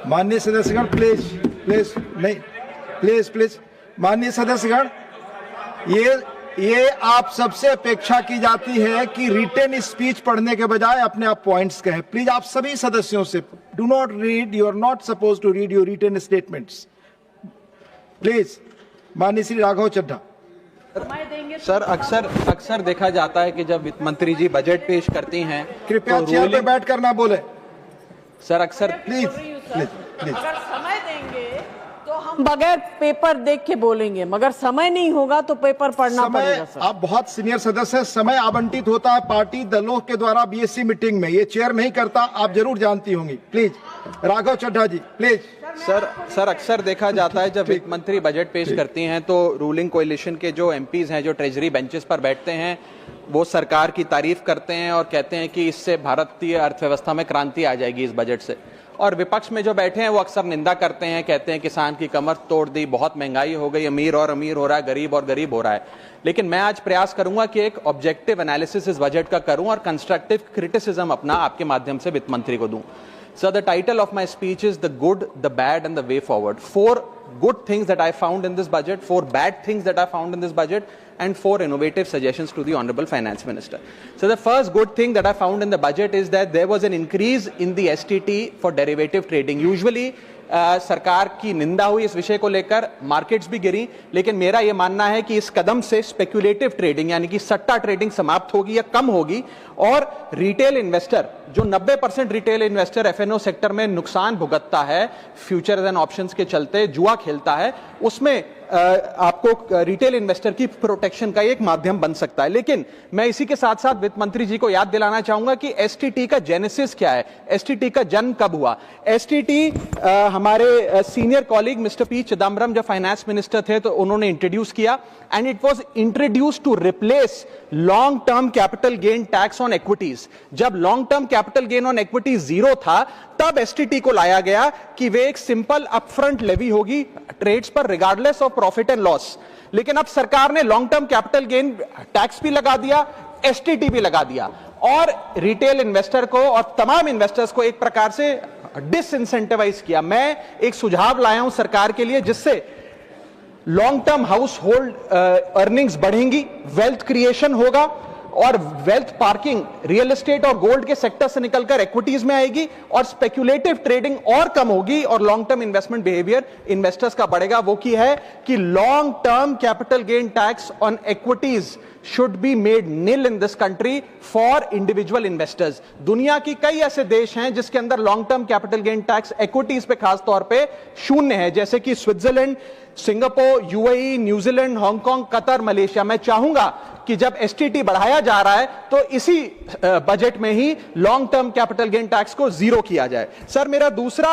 माननीय सदस्यगण please please नहीं please please माननीय सदस्यगण, ये आप सबसे अपेक्षा की जाती है कि रिटेन स्पीच पढ़ने के बजाय अपने आप पॉइंट्स कहें। प्लीज आप सभी सदस्यों से do not read, you are not suppose to read your written statements. Please माननीय श्री राघव चड्ढा। सर अक्सर देखा जाता है कि जब वित्त मंत्री जी बजट पेश करती हैं, कृपया चेयर पे बैठ कर ना बोले सर। अक्सर प्लीज प्लीज अगर समय देंगे तो हम बगैर पेपर देख के बोलेंगे, मगर समय नहीं होगा तो पेपर पढ़ना पड़ेगा सर। आप बहुत सीनियर सदस्य हैं, समय आवंटित होता है पार्टी दलों के द्वारा बीएससी मीटिंग में, ये चेयर नहीं करता, आप जरूर जानती होंगी। Please Raghav Chadha ji please. Sir अक्सर देखा जाता है जब वित्त मंत्री बजट पेश करती हैं तो रूलिंग कोalition के जो एमपीज हैं, जो ट्रेजरी बेंचेस पर बैठते हैं, वो सरकार की तारीफ करते हैं और कहते हैं कि इससे भारतीय अर्थव्यवस्था में क्रांति आ जाएगी इस बजट से। और विपक्ष में जो बैठे हैं वो अक्सर निंदा करते हैं, कहते हैं किसान की कमर तोड़ दी, बहुत महंगाई हो गई, अमीर और अमीर हो रहा है, गरीब और गरीब हो रहा है। लेकिन मैं आज प्रयास करूंगा कि एक ऑब्जेक्टिव एनालिसिस इस बजट का करूं और कंस्ट्रक्टिव क्रिटिसिज्म अपना आपके माध्यम से वित्त मंत्री को दूं। So the title of my speech is The Good, the Bad and the Way Forward. 4 good things that I found in this budget, 4 bad things that I found in this budget, and 4 innovative suggestions to the Honorable Finance Minister. So the first good thing that I found in the budget is that there was an increase in the STT for derivative trading. Usually सरकार की निंदा हुई इस विषय को लेकर, markets भी गिरी, लेकिन मेरा यह मानना है कि इस कदम से स्पेक्युलेटिव ट्रेडिंग यानी कि सट्टा ट्रेडिंग समाप्त होगी या कम होगी और रिटेल इन्वेस्टर, जो 90% रिटेल इन्वेस्टर एफएनओ सेक्टर में नुकसान भुगतता है फ्यूचर्स एंड ऑप्शंस के चलते, जुआ खेलता है, उसमें आपको रिटेल इन्वेस्टर की प्रोटेक्शन का एक माध्यम बन सकता है। लेकिन मैं इसी के साथ साथ वित्त मंत्री जी को याद दिलाना चाहूंगा कि एसटीटी का जेनेसिस क्या है, एसटीटी का जन्म कब हुआ। एसटीटी हमारे senior colleague mister P Chidambaram जब फाइनेंस मिनिस्टर थे तो उन्होंने इंट्रोड्यूस किया and it was introduce to replace long term capital gain tax on equities. जब long term capital gain on equities 0 था तब एसटीटी को लाया गया कि वे एक सिंपल अपफ्रंट लेवी होगी ट्रेड्स पर regardless of profit and loss. लेकिन अब सरकार ने long term capital gain tax भी लगा दिया, एसटीटी भी लगा दिया और रिटेल इन्वेस्टर को और तमाम इन्वेस्टर्स को एक प्रकार से डिसइंसेंटिवाइज किया। मैं एक सुझाव लाया हूं सरकार के लिए जिससे long term house hold earnings बढ़ेंगी, वेल्थ क्रिएशन होगा और वेल्थ पार्किंग रियल एस्टेट और गोल्ड के सेक्टर से निकलकर इक्विटीज में आएगी और स्पेक्युलेटिव ट्रेडिंग और कम होगी और long term investment behaviour investors का बढ़ेगा। वो की है कि long term capital gain tax on equities should be made nil in this country for individual investors. दुनिया की कई ऐसे देश हैं जिसके अंदर long term capital gain tax equities पे खास तौर पे शून्य है, जैसे कि Switzerland, Singapore, UAE, New Zealand, Hong Kong, Qatar, Malaysia. मैं चाहूंगा कि जब एसटीटी बढ़ाया जा रहा है तो इसी बजट में ही long term capital gain tax को 0 किया जाए। सर मेरा दूसरा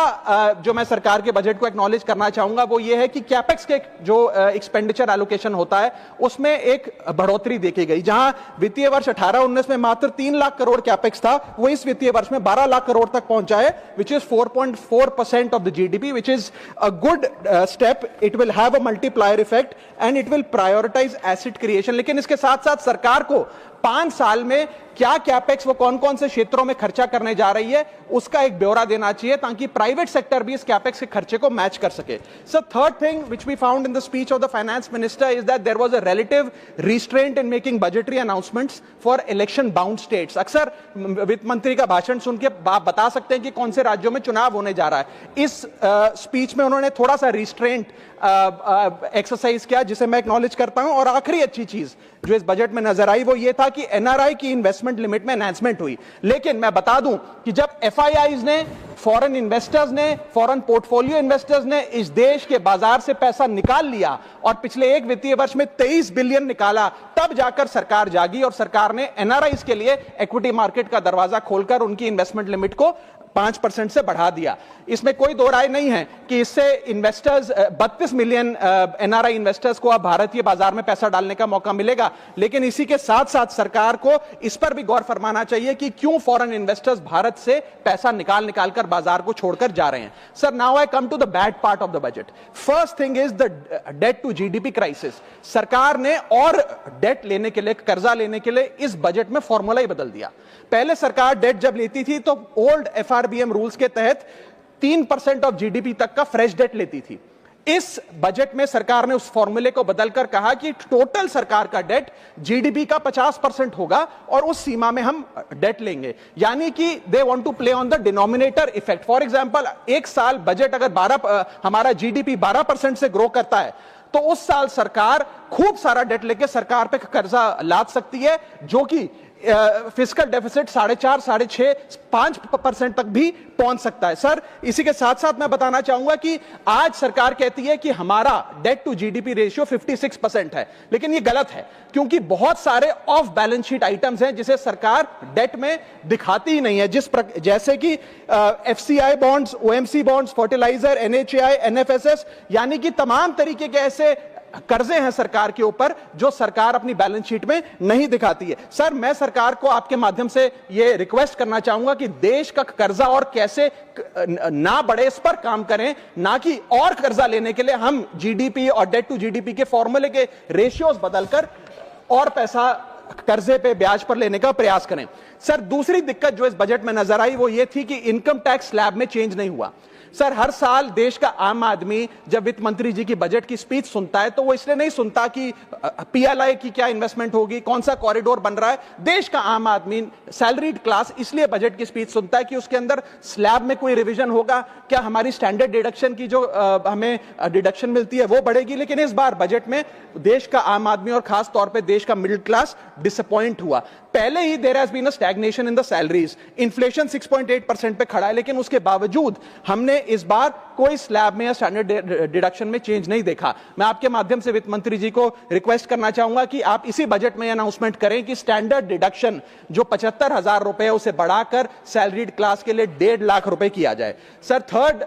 जो मैं सरकार के बजट को एक्नॉलेज करना चाहूंगा वो ये है कि कैपेक्स के जो एक्सपेंडिचर एलोकेशन होता है उसमें एक बढ़ोतरी देखी गई। जहां वित्तीय वर्ष 18-19 में मात्र 3 लाख करोड़ कैपेक्स था, वो इस वित्तीय वर्ष में 12 लाख करोड़ तक पहुंचा है, which is 4.4% of the GDP, which is a good step. It will have a multiplier effect and it will prioritise asset creation. लेकिन इसके साथ साथ सरकार को 5 साल में क्या कैपेक्स वो कौन कौन से क्षेत्रों में खर्चा करने जा रही है उसका एक ब्यौरा देना चाहिए ताकि प्राइवेट सेक्टर भी इस कैपेक्स के खर्चे को मैच कर सके। So third thing which we found in the speech of the finance minister is that there was a relative restraint in making budgetary announcements for election bound states. अक्सर वित्त मंत्री का भाषण सुन के आप बता सकते हैं कि कौन से राज्यों में चुनाव होने जा रहा है। इस स्पीच में उन्होंने थोड़ा सा रिस्ट्रेंट एक्सरसाइज किया जिसे मैं एक्नॉलेज करता हूं। और आखिरी अच्छी चीज जो इस बजट में नजर आई वो ये था कि एनआरआई की इन्वेस्टमेंट लिमिट में एनहांसमेंट हुई। लेकिन मैं बता दूं कि जब एफआईआईज ने, फॉरेन इन्वेस्टर्स ने, फॉरेन पोर्टफोलियो इन्वेस्टर्स ने इस देश के बाजार से पैसा निकाल लिया और पिछले एक वित्तीय वर्ष में 23 बिलियन निकाला, तब जाकर सरकार जागी और सरकार ने एनआरआईज के लिए इक्विटी मार्केट का दरवाजा खोलकर उनकी इन्वेस्टमेंट लिमिट को 5% से बढ़ा दिया। इसमें कोई दो राय नहीं है कि इससे इन्वेस्टर्स 32 मिलियन एनआरआई इन्वेस्टर्स को अब भारतीय बाजार में पैसा डालने का मौका मिलेगा। लेकिन इसी के साथ साथ सरकार को इस पर भी गौर फरमाना चाहिए कि क्यों फॉरेन इन्वेस्टर्स भारत से पैसा निकाल कर बाजार को छोड़कर जा रहे हैं। Sir now I come to the bad part of the budget. First thing is the debt to GDP crisis. सरकार ने और डेट लेने के लिए, कर्जा लेने के लिए इस बजट में फॉर्मूला ही बदल दिया। पहले सरकार डेट जब लेती थी तो ओल्ड एफआरबीएम रूल्स के तहत 3% ऑफ जीडीपी तक का फ्रेश डेट लेती थी। इस बजट में सरकार ने उस फॉर्मूले को बदलकर कहा कि टोटल सरकार का डेट जीडीपी का 50% होगा और उस सीमा में हम डेट लेंगे, यानी कि they want to play on the denominator effect. For example, एक साल बजट अगर हमारा जीडीपी 12% से ग्रो करता है तो उस साल सरकार खूब सारा डेट लेके सरकार पे कर्जा लाद सकती है, जो कि फिस्कल डेफिसिट 4.5, 6.5, 5% तक भी पहुंच सकता है। सर, इसी के साथ साथ मैं बताना चाहूंगा कि आज सरकार कहती है कि हमारा डेट टू जीडीपी रेशियो 56% है, लेकिन ये गलत है, क्योंकि बहुत सारे ऑफ बैलेंस शीट आइटम्स हैं जिसे सरकार डेट में दिखाती ही नहीं है, जैसे कि FCI bonds, OMC bonds, fertiliser, NHAI, NFSS, यानी कि तमाम तरीके के ऐसे कर्जे हैं सरकार के ऊपर जो सरकार अपनी बैलेंस शीट में नहीं दिखाती है। सर, मैं सरकार को आपके माध्यम से यह रिक्वेस्ट करना चाहूंगा कि देश का कर्जा और कैसे ना बढ़े इस पर काम करें, ना कि और कर्जा लेने के लिए हम जीडीपी और डेट टू जीडीपी के फॉर्मूले के रेशियोज बदलकर और पैसा कर्जे पे ब्याज पर लेने का प्रयास करें। सर, दूसरी दिक्कत जो इस बजट में नजर आई वो ये थी कि इनकम टैक्स स्लैब में चेंज नहीं हुआ। सर, हर साल देश का आम आदमी जब वित्त मंत्री जी की बजट की स्पीच सुनता है तो वो इसलिए नहीं सुनता कि पीएलआई की क्या इन्वेस्टमेंट होगी, कौन सा कॉरिडोर बन रहा है। देश का आम आदमी, सैलरीड क्लास, इसलिए बजट की स्पीच सुनता है कि उसके अंदर स्लैब में कोई रिवीजन होगा, क्या हमारी स्टैंडर्ड डिडक्शन की जो हमें डिडक्शन मिलती है वो बढ़ेगी। लेकिन इस बार बजट में देश का आम आदमी और खास तौर पर देश का मिडिल क्लास डिसअपॉइंट हुआ। पहले ही there has been a stagnation in the salaries, inflation 6.8% पे खड़ा है, लेकिन उसके बावजूद हमने इस बार कोई स्लैब में या स्टैंडर्ड डिडक्शन में चेंज नहीं देखा। मैं आपके माध्यम से वित्त मंत्री जी को रिक्वेस्ट करना चाहूंगा कि आप इसी बजट में अनाउंसमेंट करें कि स्टैंडर्ड डिडक्शन जो 75,000 रुपए उसे बढ़ाकर सैलरीड क्लास के लिए 1.5 लाख रुपए किया जाए। Sir, third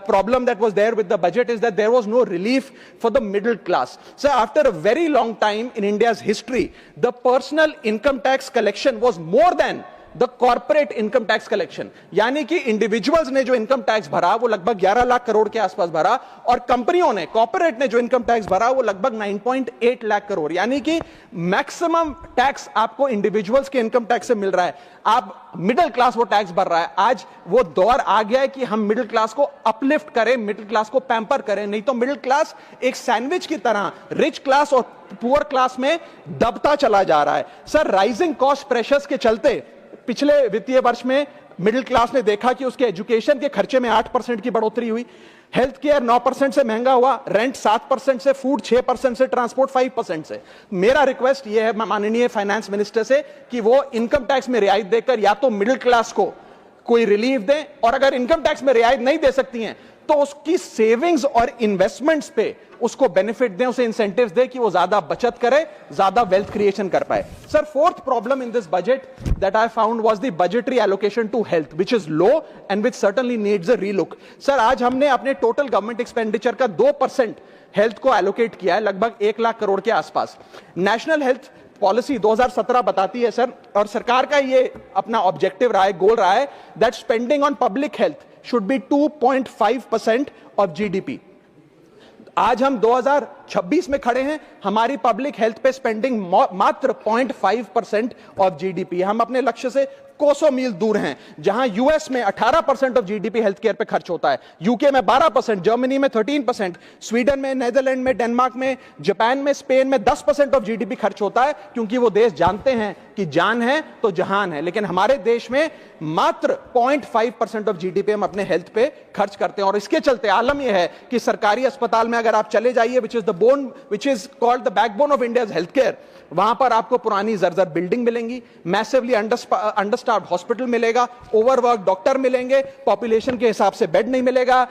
problem that was there with the budget is that there was no relief for the middle class. Sir, after a very long time in India's history, the personal income tax collection was more than the corporate income tax collection, यानी कि individuals ने जो income tax भरा वो लगभग 11 लाख करोड़ के आसपास भरा, और कंपनियों ने, कॉर्पोरेट ने जो इनकम टैक्स भरा वो लगभग 9.8 लाख करोड़, यानी कि मैक्सिमम टैक्स आपको इंडिविजुअल्स के इनकम टैक्स से मिल रहा है। आप मिडिल क्लास वो टैक्स भर रहा है। आज वो दौर आ गया है कि हम मिडिल क्लास को अपलिफ्ट करें, मिडिल क्लास को पैम्पर करें, नहीं तो मिडिल क्लास एक सैंडविच की तरह रिच क्लास और पुअर क्लास में दबता चला जा रहा है। सर, राइजिंग कॉस्ट प्रेशर्स के चलते पिछले वित्तीय वर्ष में मिडिल क्लास ने देखा कि उसके एजुकेशन के खर्चे में 8% की बढ़ोतरी हुई, हेल्थ केयर 9% से महंगा हुआ, रेंट 7% से, फूड 6% से, ट्रांसपोर्ट 5% से। मेरा रिक्वेस्ट यह है माननीय फाइनेंस मिनिस्टर से कि वो इनकम टैक्स में रियायत देकर या तो मिडिल क्लास को कोई रिलीफ दें, और अगर इनकम टैक्स में रियायत नहीं दे सकती हैं तो उसकी सेविंग्स और इन्वेस्टमेंट्स पे उसको बेनिफिट दें, उसे इंसेंटिव्स दें कि वो ज्यादा बचत करे, ज्यादा वेल्थ क्रिएशन कर पाए। Sir, fourth problem in this budget that I found was the budgetary allocation to health, which is low and which certainly needs a relook. Sir, आज हमने अपने टोटल गवर्नमेंट एक्सपेंडिचर का 2% हेल्थ को allocate किया है, लगभग 1 लाख करोड़ के आसपास। नेशनल हेल्थ पॉलिसी 2017 बताती है सर, और सरकार का ये अपना ऑब्जेक्टिव रहा है, गोल रहा है, that spending on public health should be 2.5% of GDP। आज हम 2026 में खड़े हैं, हमारी पब्लिक हेल्थ पे स्पेंडिंग मात्र 0.5% ऑफ जीडीपी। हम अपने लक्ष्य से कोसों मील दूर हैं। जहां यूएस में 18% ऑफ जीडीपी हेल्थ केयर पे खर्च होता है, यूके में 12%, जर्मनी में 13%, स्वीडन में, नेदरलैंड में, डेनमार्क में, जापान में, स्पेन में 10% ऑफ जीडीपी खर्च होता है, क्योंकि वो देश जानते हैं कि जान है तो जहान है। लेकिन हमारे देश में मात्र 0.5% ऑफ जीडीपी हम अपने हेल्थ पे खर्च करते हैं, और इसके चलते आलम यह है कि सरकारी अस्पताल में अगर आप चले जाइए, which is called the backbone of India's healthcare, वहां पर आपको पुरानी जर्जर बिल्डिंग मिलेंगी, मैसिवली अंडरस्टाफ्ड हॉस्पिटल मिलेगा, ओवरवर्क डॉक्टर मिलेंगे, पॉपुलेशन के हिसाब से बेड नहीं मिलेगा,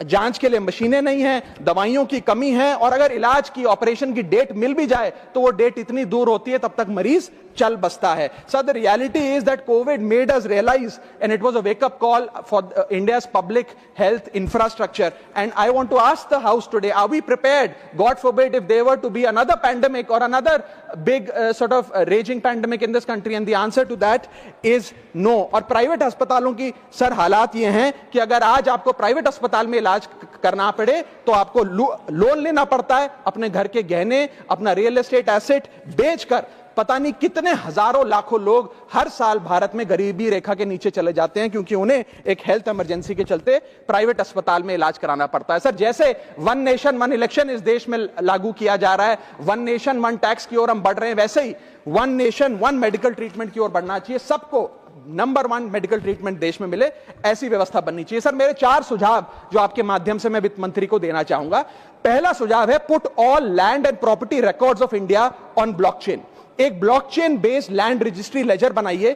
जांच के लिए मशीनें नहीं हैं, दवाइयों की कमी है, और अगर इलाज की, ऑपरेशन की डेट मिल भी जाए तो वो डेट इतनी दूर होती है तब तक मरीज चल बसता है। Sir, the reality is that Covid made us realise and it was a wake up call for India's public health infrastructure, and I want to ask the house today, are we prepared, God forbid, if there were to be another pandemic or another big sort of raging pandemic in this country, and the answer to that is no। और private अस्पतालों की sir हालात ये हैं कि अगर आज आपको प्राइवेट अस्पताल में इलाज करना पड़े तो आपको लोन लेना पड़ता है, अपने घर के गहने, अपना रियल एस्टेट एसेट बेचकर पता नहीं कितने हजारों लाखों लोग हर साल भारत में गरीबी रेखा के नीचे चले जाते हैं, क्योंकि उन्हें एक हेल्थ इमरजेंसी के चलते प्राइवेट अस्पताल में इलाज कराना पड़ता है। सर, जैसे वन नेशन वन इलेक्शन इस देश में लागू किया जा रहा है, वन नेशन वन टैक्स की ओर हम बढ़ रहे हैं, वैसे ही one nation one medical treatment की ओर बढ़ना चाहिए। सबको नंबर 1 मेडिकल ट्रीटमेंट देश में मिले, ऐसी व्यवस्था बननी चाहिए। सर, मेरे 4 सुझाव जो आपके माध्यम से मैं वित्त मंत्री को देना चाहूंगा। पहला सुझाव है, put all land and property records of India on blockchain. एक blockchain based land registry ledger बनाइए।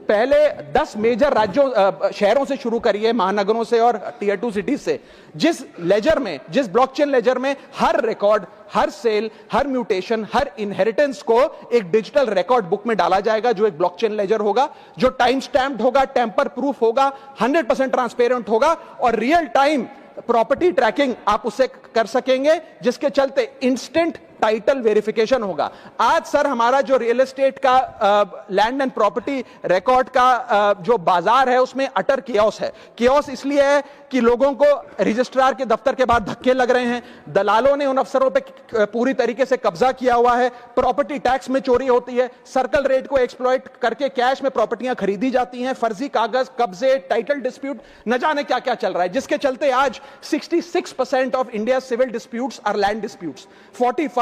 पहले 10 मेजर राज्यों शहरों से शुरू करिए, महानगरों से और टियर 2 सिटीज से, जिस ब्लॉकचेन लेजर में हर रिकॉर्ड, हर सेल, हर म्यूटेशन, हर इनहेरिटेंस को एक डिजिटल रिकॉर्ड बुक में डाला जाएगा, जो एक ब्लॉकचेन लेजर होगा, जो टाइम स्टैम्प्ड होगा, टेम्पर प्रूफ होगा, 100% ट्रांसपेरेंट होगा और रियल टाइम प्रॉपर्टी ट्रैकिंग आप उससे कर सकेंगे, जिसके चलते इंस्टेंट टाइटल वेरिफिकेशन होगा। आज सर हमारा जो रियल एस्टेट का लैंड एंड प्रॉपर्टी रिकॉर्ड का जो बाजार है, उसमें अटर कियोस है। कियोस इसलिए है कि लोगों को रजिस्ट्रार के दफ्तर के बाहर धक्के लग रहे हैं, दलालों ने उन अफसरों पे पूरी तरीके से कब्जा किया हुआ है, प्रॉपर्टी टैक्स में चोरी होती है, सर्कल रेट को एक्सप्लॉइट करके कैश में प्रॉपर्टियां खरीदी जाती हैं, फर्जी कागज, कब्जे, टाइटल डिस्प्यूट, न जाने क्या क्या चल रहा है, जिसके चलते आज 66% of India civil disputes are land disputes.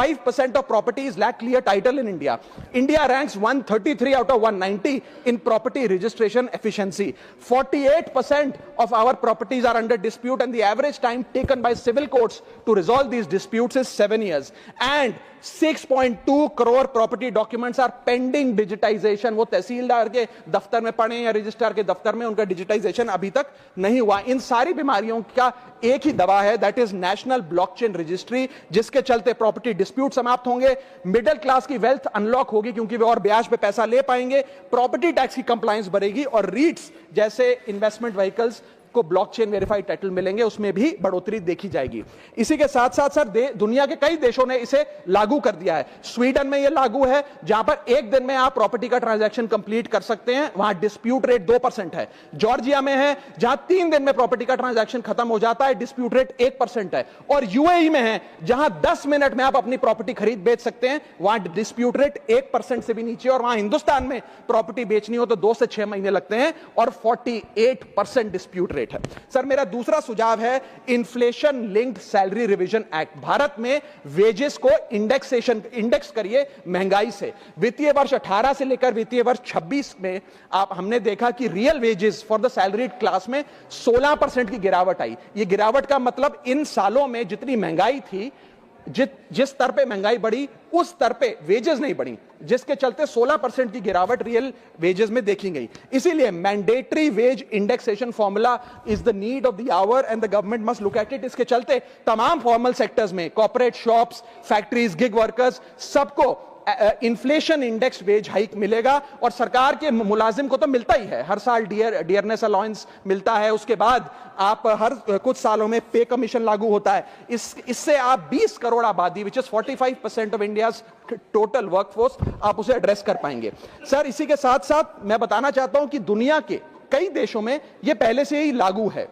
45% of properties lack clear title in India. India ranks 133 out of 190 in property registration efficiency. 48% of our properties are under dispute, and the average time taken by civil courts to resolve these disputes is 7 years. And 6.2 crore property documents are pending digitization. वो तहसीलदार के दफ्तर में पड़े या registrar के दफ्तर में, उनका डिजिटाइजेशन अभी तक नहीं हुआ। इन सारी बीमारियों का एक ही दवा है, that is national blockchain registry, जिसके चलते प्रॉपर्टी डिस्प्यूट समाप्त होंगे, मिडिल क्लास की वेल्थ अनलॉक होगी क्योंकि वे और ब्याज पे पैसा ले पाएंगे, प्रॉपर्टी टैक्स की कंप्लायंस बढ़ेगी और रीट्स जैसे इन्वेस्टमेंट व्हीकल्स को ब्लॉकचेन वेरीफाइड टाइटल मिलेंगे, उसमें भी बढ़ोतरी देखी जाएगी। इसी के साथ साथ सर दुनिया के कई देशों ने इसे लागू कर दिया है। स्वीडन में यह लागू है, जहां पर एक दिन में आप प्रॉपर्टी का ट्रांजैक्शन कंप्लीट कर सकते हैं, वहां डिस्प्यूट रेट 2% है। जॉर्जिया में है, जहां 3 दिन में प्रॉपर्टी का ट्रांजैक्शन खत्म हो जाता है, डिस्प्यूट रेट 1% है। और यूएई में है, जहां 10 मिनट में आप अपनी प्रॉपर्टी खरीद बेच सकते हैं, वहां डिस्प्यूट रेट 1% से भी नीचे। और वहां हिंदुस्तान में प्रॉपर्टी बेचनी हो तो 2 से 6 महीने लगते हैं और 48% डिस्प्यूट रेट है। सर, मेरा दूसरा सुझाव है inflation linked salary revision act. Bharat में वेजेस को इंडेक्स करिए महंगाई से। वित्तीय वर्ष 18 से लेकर वित्तीय वर्ष 26 में हमने देखा कि real wages for the salaried class में 16% की गिरावट आई। ये गिरावट का मतलब इन सालों में जितनी महंगाई थी, जिस स्तर पे महंगाई बढ़ी उस स्तर पे वेजेस नहीं बढ़ी, जिसके चलते 16% की गिरावट रियल वेजेस में देखी गई। इसीलिए mandatory wage indexation formula is the need of the hour and the government must look at it. इसके चलते तमाम फॉर्मल सेक्टर्स में, corporate, shops, factories, gig workers, सबको इन्फ्लेशन इंडेक्स वेज हाइक मिलेगा। और सरकार के मुलाजिम को तो मिलता ही है, हर साल डियरनेस अलाउंस मिलता है, उसके बाद आप हर कुछ सालों में पे कमीशन लागू होता है। इससे आप 20 करोड़ आबादी, which is 45% of India's total workforce, आप उसे एड्रेस कर पाएंगे। सर, इसी के साथ साथ मैं बताना चाहता हूं कि दुनिया के कई देशों में यह पहले से ही लागू है।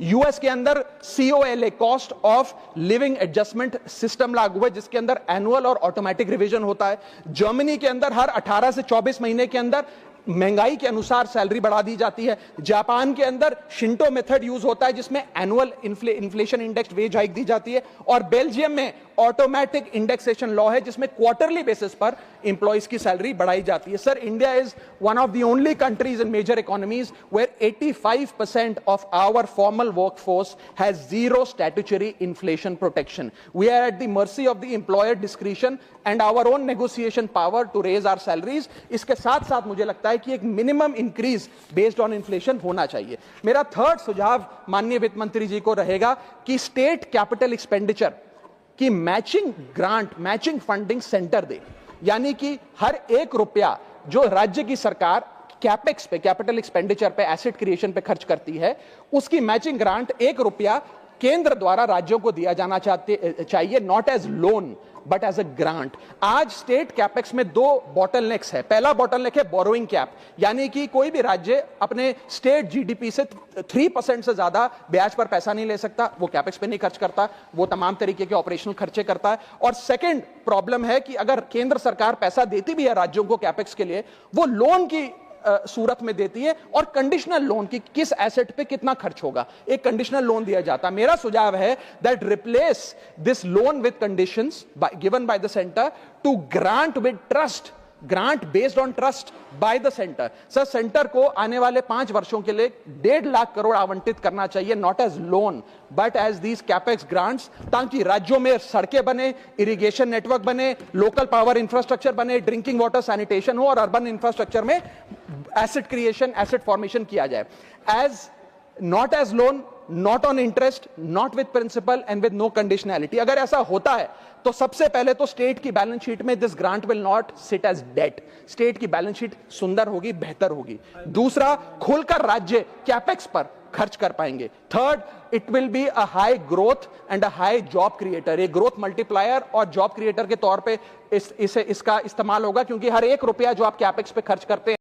यूएस के अंदर COLA, cost of living adjustment system लागू है, जिसके अंदर एनुअल और ऑटोमेटिक रिवीजन होता है। जर्मनी के अंदर हर 18 से 24 महीने के अंदर महंगाई के अनुसार सैलरी बढ़ा दी जाती है। जापान के अंदर शिंटो मेथड यूज होता है, जिसमें annual inflation index wage hike दी जाती है। और बेल्जियम में ऑटोमेटिक इंडेक्सेशन लॉ है, जिसमें क्वार्टरली बेसिस पर एम्प्लॉइज की सैलरी बढ़ाई जाती है। Sir, India is one of the only countries in major economies where 85% of our formal workforce has zero statutory inflation protection. We are at the mercy of the employer discretion and our own negotiation power to raise our salaries. इसके साथ साथ मुझे लगता है कि एक minimum increase based on inflation होना चाहिए। मेरा थर्ड सुझाव माननीय वित्त मंत्री जी को रहेगा कि स्टेट कैपिटल एक्सपेंडिचर की matching grant, matching funding centre दे, यानी कि हर 1 रुपया जो राज्य की सरकार कैपेक्स पे, कैपिटल एक्सपेंडिचर पे, एसेट क्रिएशन पे खर्च करती है, उसकी मैचिंग ग्रांट 1 रुपया केंद्र द्वारा राज्यों को दिया जाना चाहिए, not as loan but as a grant. आज स्टेट कैपेक्स में दो बॉटलनेक्स है। पहला बॉटलनेक है बोरोइंग कैप, यानी कि कोई भी राज्य अपने स्टेट जीडीपी से 3% से ज्यादा ब्याज पर पैसा नहीं ले सकता, वो कैपेक्स पे नहीं खर्च करता, वो तमाम तरीके के ऑपरेशनल खर्चे करता है। और सेकंड प्रॉब्लम है कि अगर केंद्र सरकार पैसा देती भी है राज्यों को कैपेक्स के लिए, वो लोन की सूरत में देती है, और कंडीशनल लोन की किस एसेट पे कितना खर्च होगा, एक कंडीशनल लोन दिया जाता। मेरा सुझाव है that replace this loan with conditions given by the centre to grant with trust, grant based on trust by the centre. Sir, centre को आने वाले 5 वर्षों के लिए 1.5 लाख करोड़ आवंटित करना चाहिए, not as loan but as these capex grants, ताकि राज्यों में सड़कें बने, इरिगेशन नेटवर्क बने, लोकल पावर इंफ्रास्ट्रक्चर बने, ड्रिंकिंग वाटर सैनिटेशन हो, और अर्बन इंफ्रास्ट्रक्चर में एसेट क्रिएशन, एसेट फॉर्मेशन किया जाए। As not as loan, not on interest, not with principal and with no conditionality. अगर ऐसा होता है तो सबसे पहले तो स्टेट की बैलेंस शीट में this grant will not sit as debt, state की बैलेंस शीट सुंदर होगी, बेहतर होगी। दूसरा, खुलकर राज्य कैपेक्स पर खर्च कर पाएंगे। Third, it will be a high growth and a high job creator, एक ग्रोथ मल्टीप्लायर और जॉब क्रिएटर के तौर पे इसका इस्तेमाल होगा, क्योंकि हर 1 रुपया जो आप कैपेक्स पे खर्च करते हैं